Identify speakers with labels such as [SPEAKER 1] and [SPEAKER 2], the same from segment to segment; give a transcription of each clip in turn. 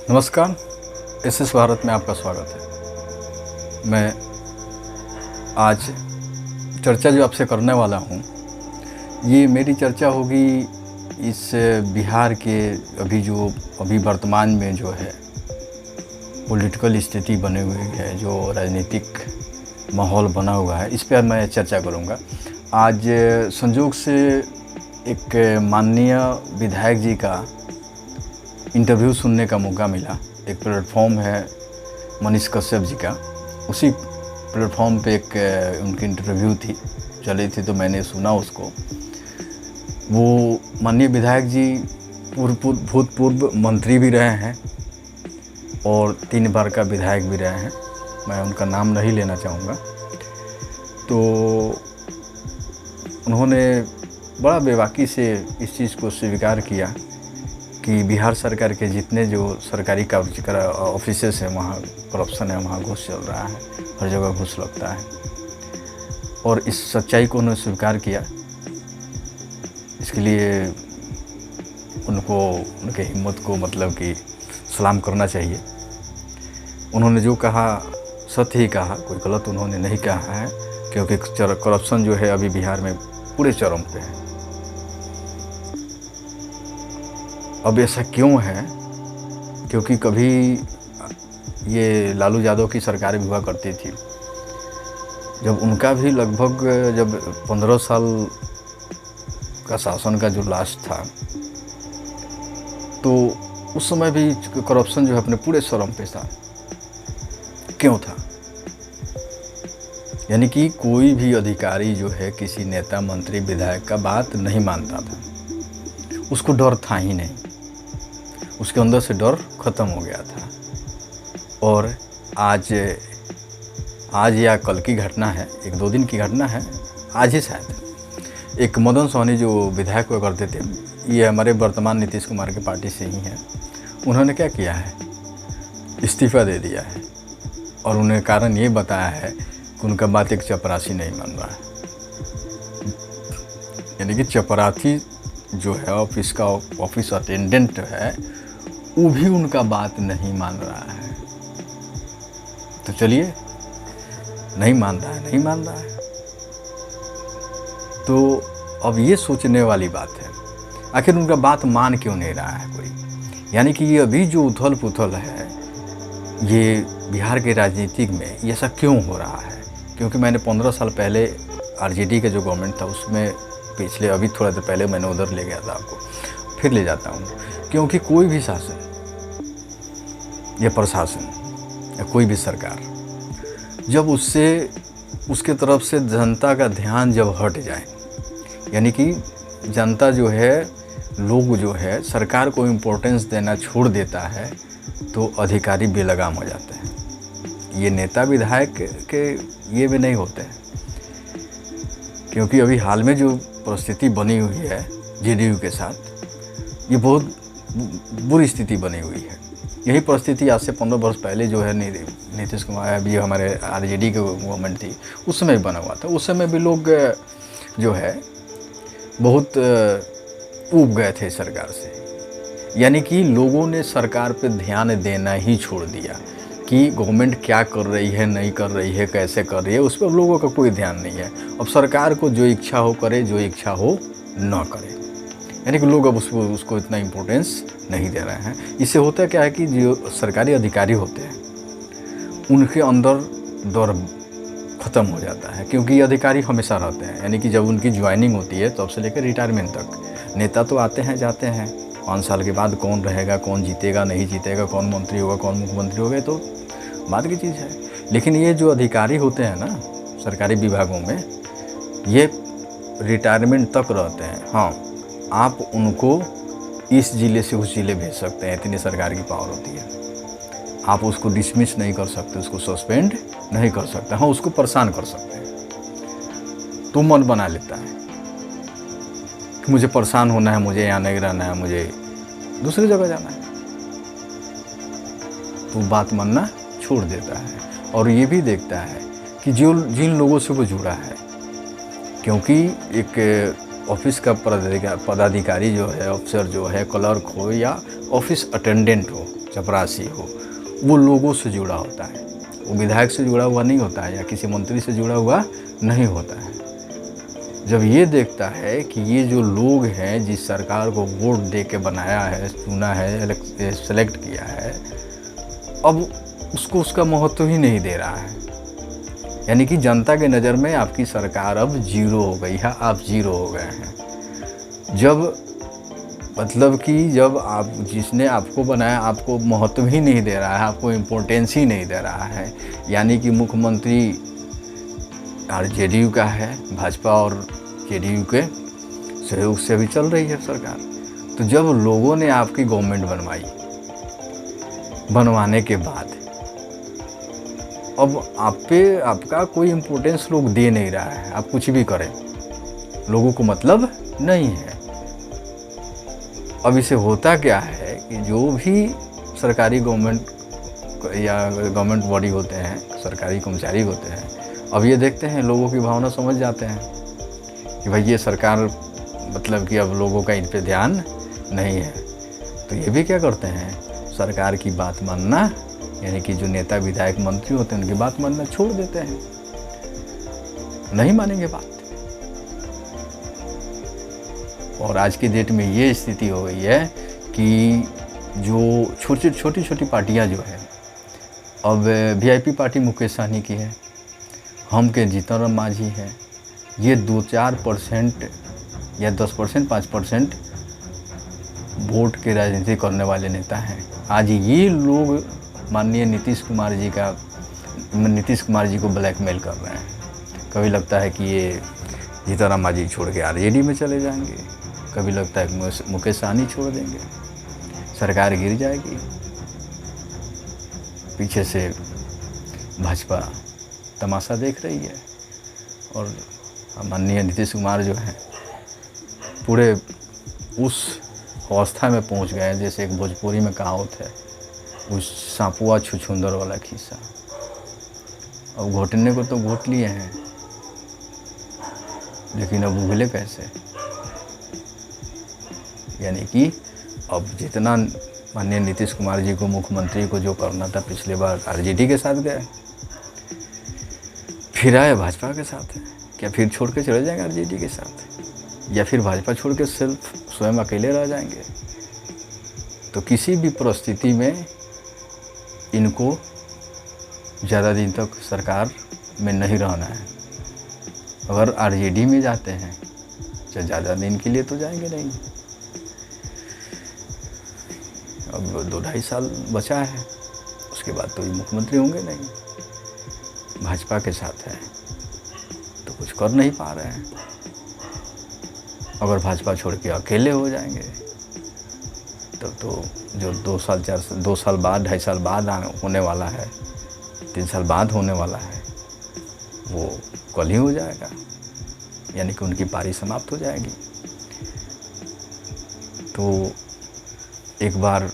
[SPEAKER 1] नमस्कार, एसएस भारत में आपका स्वागत है। मैं आज चर्चा जो आपसे करने वाला हूँ, ये मेरी चर्चा होगी इस बिहार के अभी वर्तमान में जो है पॉलिटिकल स्थिति बनी हुई है, जो राजनीतिक माहौल बना हुआ है, इस पर मैं चर्चा करूँगा। आज संयोग से एक माननीय विधायक जी का इंटरव्यू सुनने का मौका मिला। एक प्लेटफॉर्म है मनीष कश्यप जी का, उसी प्लेटफॉर्म पे एक उनकी इंटरव्यू चली थी, तो मैंने सुना उसको। वो माननीय विधायक जी भूतपूर्व मंत्री भी रहे हैं और 3 बार का विधायक भी रहे हैं। मैं उनका नाम नहीं लेना चाहूँगा। तो उन्होंने बड़ा बेबाकी से इस चीज़ को स्वीकार किया कि बिहार सरकार के जितने जो सरकारी ऑफिसेस हैं, वहाँ करप्शन है, वहाँ घूस चल रहा है, हर जगह घूस लगता है। और इस सच्चाई को उन्होंने स्वीकार किया। इसके लिए उनको, उनके हिम्मत को मतलब कि सलाम करना चाहिए। उन्होंने जो कहा सत्य ही कहा, कोई गलत उन्होंने नहीं कहा है, क्योंकि करप्शन जो है अभी बिहार में पूरे चरम पे है। अब ऐसा क्यों है? क्योंकि कभी ये लालू यादव की सरकार भी हुआ करती थी, जब उनका भी लगभग जब 15 साल का शासन का जो लास्ट था, तो उस समय भी करप्शन जो है अपने पूरे चरम पे था। क्यों था? यानी कि कोई भी अधिकारी जो है किसी नेता, मंत्री, विधायक का बात नहीं मानता था। उसको डर था ही नहीं, उसके अंदर से डर ख़त्म हो गया था। और आज या कल की घटना है, 1-2 दिन की घटना है, आज ही शायद, एक मदन सोहनी जो विधायक हुआ करते थे, ये हमारे वर्तमान नीतीश कुमार की पार्टी से ही हैं। उन्होंने क्या किया है? इस्तीफ़ा दे दिया है। और उन्हें कारण ये बताया है कि उनका बात एक चपरासी नहीं मान रहा है। यानी कि चपरासी जो है ऑफिस अटेंडेंट है, वो भी उनका बात नहीं मान रहा है। तो चलिए, नहीं मान रहा है। तो अब ये सोचने वाली बात है, आखिर उनका बात मान क्यों नहीं रहा है कोई? यानी कि ये अभी जो उथल पुथल है, ये बिहार के राजनीतिक में ये सब क्यों हो रहा है? क्योंकि मैंने 15 साल पहले आरजेडी का जो गवर्नमेंट था, उसमें पिछले अभी थोड़ा देर पहले मैंने उधर ले गया था, आपको फिर ले जाता हूँ। क्योंकि कोई भी शासन या प्रशासन या कोई भी सरकार, जब उसके तरफ से जनता का ध्यान जब हट जाए, यानी कि जनता जो है, लोग जो है सरकार को इम्पोर्टेंस देना छोड़ देता है, तो अधिकारी बेलगाम हो जाते हैं। ये नेता विधायक के ये भी नहीं होते हैं। क्योंकि अभी हाल में जो परिस्थिति बनी हुई है जेडीयू के साथ, ये बहुत बुरी स्थिति बनी हुई है। यही परिस्थिति आज से 15 वर्ष पहले जो है नीतीश कुमार, अभी हमारे आरजेडी की गवर्नमेंट थी, उस समय भी बना हुआ था। उस समय भी लोग जो है बहुत ऊब गए थे सरकार से। यानी कि लोगों ने सरकार पे ध्यान देना ही छोड़ दिया कि गवर्नमेंट क्या कर रही है, नहीं कर रही है, कैसे कर रही है, उस पर लोगों का कोई ध्यान नहीं है। अब सरकार को जो इच्छा हो करे, जो इच्छा हो ना करे। यानी कि लोग अब उसको इतना इम्पोर्टेंस नहीं दे रहे हैं। इससे होता क्या है कि जो सरकारी अधिकारी होते हैं, उनके अंदर डर ख़त्म हो जाता है। क्योंकि ये अधिकारी हमेशा रहते हैं, यानी कि जब उनकी ज्वाइनिंग होती है तब से लेकर रिटायरमेंट तक, नेता तो आते हैं जाते हैं। 5 साल के बाद कौन रहेगा, कौन जीतेगा, नहीं जीतेगा, कौन मंत्री होगा, कौन मुख्यमंत्री होगा, तो बात की चीज़ है। लेकिन ये जो अधिकारी होते हैं ना सरकारी विभागों में, ये रिटायरमेंट तक रहते हैं। हाँ, आप उनको इस ज़िले से उस ज़िले भेज सकते हैं, इतनी सरकार की पावर होती है। आप उसको डिसमिस नहीं कर सकते, उसको सस्पेंड नहीं कर सकते। हाँ, उसको परेशान कर सकते हैं। तो मन बना लेता है कि मुझे परेशान होना है, मुझे यहाँ नहीं रहना है, मुझे दूसरी जगह जाना है, तो बात मानना छोड़ देता है। और ये भी देखता है कि जिन लोगों से वो जुड़ा है, क्योंकि एक ऑफिस का पदाधिकारी जो है, अफसर जो है, क्लर्क हो या ऑफिस अटेंडेंट हो, चपरासी हो, वो लोगों से जुड़ा होता है। वो विधायक से जुड़ा हुआ नहीं होता है या किसी मंत्री से जुड़ा हुआ नहीं होता है। जब ये देखता है कि ये जो लोग हैं जिस सरकार को वोट दे के बनाया है, चुना है, सेलेक्ट किया है, अब उसको उसका महत्व ही नहीं दे रहा है। यानी कि जनता के नज़र में आपकी सरकार अब जीरो हो गई है, आप जीरो हो गए हैं। जब आप जिसने आपको बनाया आपको महत्व ही नहीं दे रहा है, आपको इम्पोर्टेंस ही नहीं दे रहा है, यानी कि मुख्यमंत्री जेडीयू का है, भाजपा और जेडीयू के सहयोग से भी चल रही है सरकार। तो जब लोगों ने आपकी गवर्नमेंट बनवाने के बाद अब आपका कोई इम्पोर्टेंस लोग दे नहीं रहा है, आप कुछ भी करें लोगों को मतलब नहीं है। अब इसे होता क्या है कि जो भी सरकारी गवर्नमेंट या गवर्नमेंट बॉडी होते हैं, सरकारी कर्मचारी होते हैं, अब ये देखते हैं, लोगों की भावना समझ जाते हैं कि भाई ये सरकार मतलब कि अब लोगों का इन पे ध्यान नहीं है। तो ये भी क्या करते हैं, सरकार की बात मानना, यानी कि जो नेता विधायक मंत्री होते हैं उनकी बात मानना छोड़ देते हैं, नहीं मानेंगे बात। और आज की डेट में ये स्थिति हो गई है कि जो छोटी छोटी पार्टियां जो है, अब वीआईपी पार्टी मुकेश सहनी की है, हम के जीतन राम मांझी है, ये 2-4% या 10% 5% वोट के राजनीति करने वाले नेता हैं। आज ये लोग माननीय नीतीश कुमार जी को ब्लैकमेल कर रहे हैं। कभी लगता है कि ये जीतन राम मांझी छोड़ के आरजेडी में चले जाएंगे, कभी लगता है कि मुकेश सहनी छोड़ देंगे, सरकार गिर जाएगी। पीछे से भाजपा तमाशा देख रही है और माननीय नीतीश कुमार जो है पूरे उस अवस्था में पहुंच गए हैं, जैसे एक भोजपुरी में कहावत है, उस सांपुआ छुछुंदर वाला खिस्सा। अब घोटने को तो घोट लिए हैं, लेकिन अब उगले कैसे। यानी कि अब जितना माननीय नीतीश कुमार जी को, मुख्यमंत्री को जो करना था, पिछले बार आरजेडी के साथ गए, फिर आए भाजपा के साथ। क्या फिर छोड़ के चले जाएंगे आरजेडी के साथ, या फिर भाजपा छोड़ के स्वयं अकेले रह जाएंगे। तो किसी भी परिस्थिति में इनको ज़्यादा दिन तक सरकार में नहीं रहना है। अगर आरजेडी में जाते हैं तो ज़्यादा दिन के लिए तो जाएंगे नहीं। अब 2-2.5 साल बचा है, उसके बाद तो ये मुख्यमंत्री होंगे नहीं। भाजपा के साथ है तो कुछ कर नहीं पा रहे हैं। अगर भाजपा छोड़ के अकेले हो जाएंगे तब तो जो 2 साल बाद, 2.5 साल बाद होने वाला है, 3 साल बाद होने वाला है, वो कल ही हो जाएगा। यानी कि उनकी पारी समाप्त हो जाएगी। तो एक बार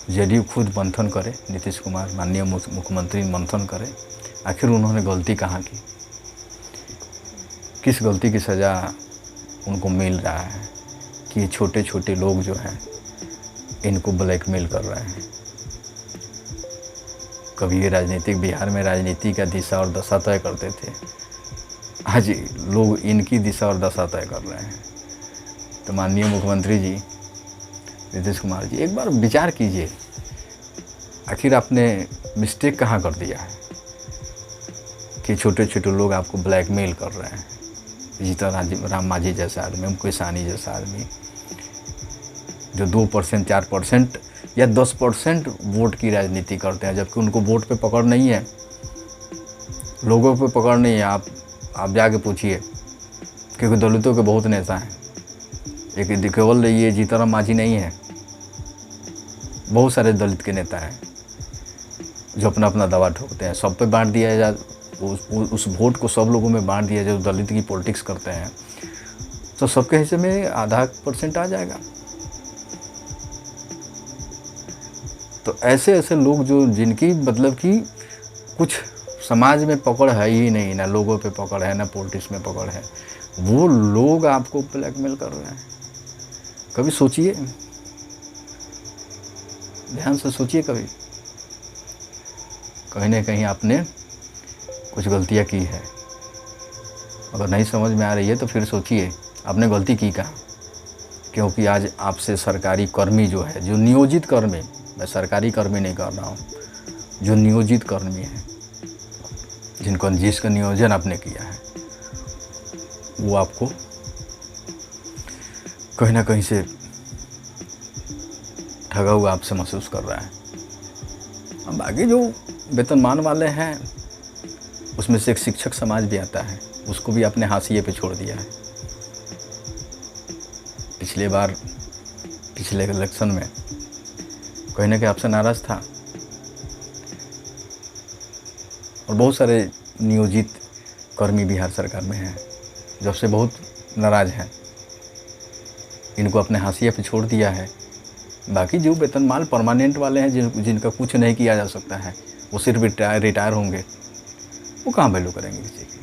[SPEAKER 1] जेडीयू खुद मंथन करे, नीतीश कुमार माननीय मुख्यमंत्री मंथन करे, आखिर उन्होंने गलती कहाँ की, किस गलती की सज़ा उनको मिल रहा है कि छोटे छोटे लोग जो हैं इनको ब्लैकमेल कर रहे हैं। कभी ये बिहार में राजनीति का दिशा और दशा तय करते थे, आज लोग इनकी दिशा और दशा तय कर रहे हैं। तो माननीय मुख्यमंत्री जी नीतीश कुमार जी, एक बार विचार कीजिए, आखिर आपने मिस्टेक कहाँ कर दिया है कि छोटे छोटे लोग आपको ब्लैकमेल कर रहे हैं। जीतन राम मांझी जैसा आदमी, मुकेश सहनी जैसा आदमी, जो 2%, 4% या 10% वोट की राजनीति करते हैं, जबकि उनको वोट पे पकड़ नहीं है, लोगों पे पकड़ नहीं है। आप जाके पूछिए, क्योंकि दलितों के बहुत नेता हैं। एक केवल ये जीतन राम मांझी नहीं है, बहुत सारे दलित के नेता हैं जो अपना अपना दवा ठोकते हैं। सब पे बांट दिया जाए, उस वोट को सब लोगों में बांट दिया जाए जो दलित की पॉलिटिक्स करते हैं, तो सबके हिस्से में आधा % आ जाएगा। तो ऐसे लोग जो जिनकी मतलब कि कुछ समाज में पकड़ है ही नहीं, ना लोगों पे पकड़ है, ना पॉलिटिक्स में पकड़ है, वो लोग आपको ब्लैकमेल कर रहे हैं। कभी सोचिए, ध्यान से सोचिए, कभी कहीं ना कहीं आपने कुछ गलतियां की है। अगर नहीं समझ में आ रही है तो फिर सोचिए आपने गलती की कहाँ। क्योंकि आज आपसे सरकारी कर्मी जो है, जो नियोजित कर्मी, मैं सरकारी कर्मी नहीं कर रहा हूँ, जो नियोजित कर्मी है, जिसका नियोजन आपने किया है, वो आपको कहीं ना कहीं से ठगा हुआ आपसे महसूस कर रहा है। अब बाकी जो वेतनमान वाले हैं उसमें से एक शिक्षक समाज भी आता है, उसको भी आपने हाशिए पे छोड़ दिया है। पिछले इलेक्शन में कहीं ना कहीं आपसे नाराज़ था, और बहुत सारे नियोजित कर्मी बिहार सरकार में हैं जब से बहुत नाराज़ हैं, इनको अपने हाशिए पे छोड़ दिया है। बाकी जो वेतनमान परमानेंट वाले हैं, जिनका कुछ नहीं किया जा सकता है, वो सिर्फ रिटायर होंगे, वो कहाँ वैल्यू करेंगे किसी की।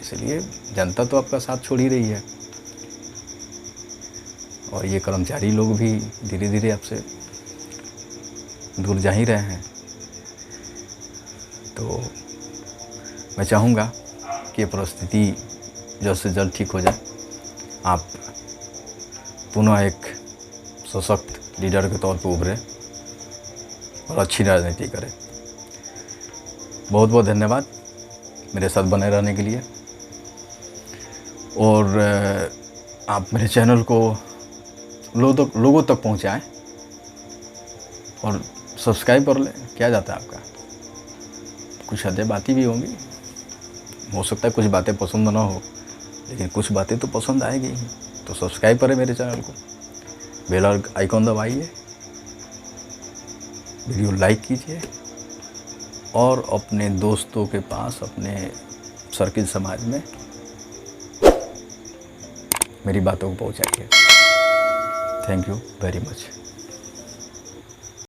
[SPEAKER 1] इसलिए जनता तो आपका साथ छोड़ ही रही है, और ये कर्मचारी लोग भी धीरे धीरे आपसे दूर जा ही रहे हैं। तो मैं चाहूँगा कि परिस्थिति जल्द से जल्द ठीक हो जाए, आप पुनः एक सशक्त लीडर के तौर पर उभरे और अच्छी राजनीति करें। बहुत बहुत धन्यवाद मेरे साथ बने रहने के लिए, और आप मेरे चैनल को लोगों तक पहुंचाएं और सब्सक्राइब कर लें। क्या जाता है आपका, कुछ हदें बातें भी होंगी, हो सकता है कुछ बातें पसंद ना हो, लेकिन कुछ बातें तो पसंद आएगी ही। तो सब्सक्राइब करें मेरे चैनल को, बेल आइकॉन दबाइए, वीडियो लाइक कीजिए, और अपने दोस्तों के पास, अपने सर्किल समाज में मेरी बातों को पहुंचाइए। Thank you very much.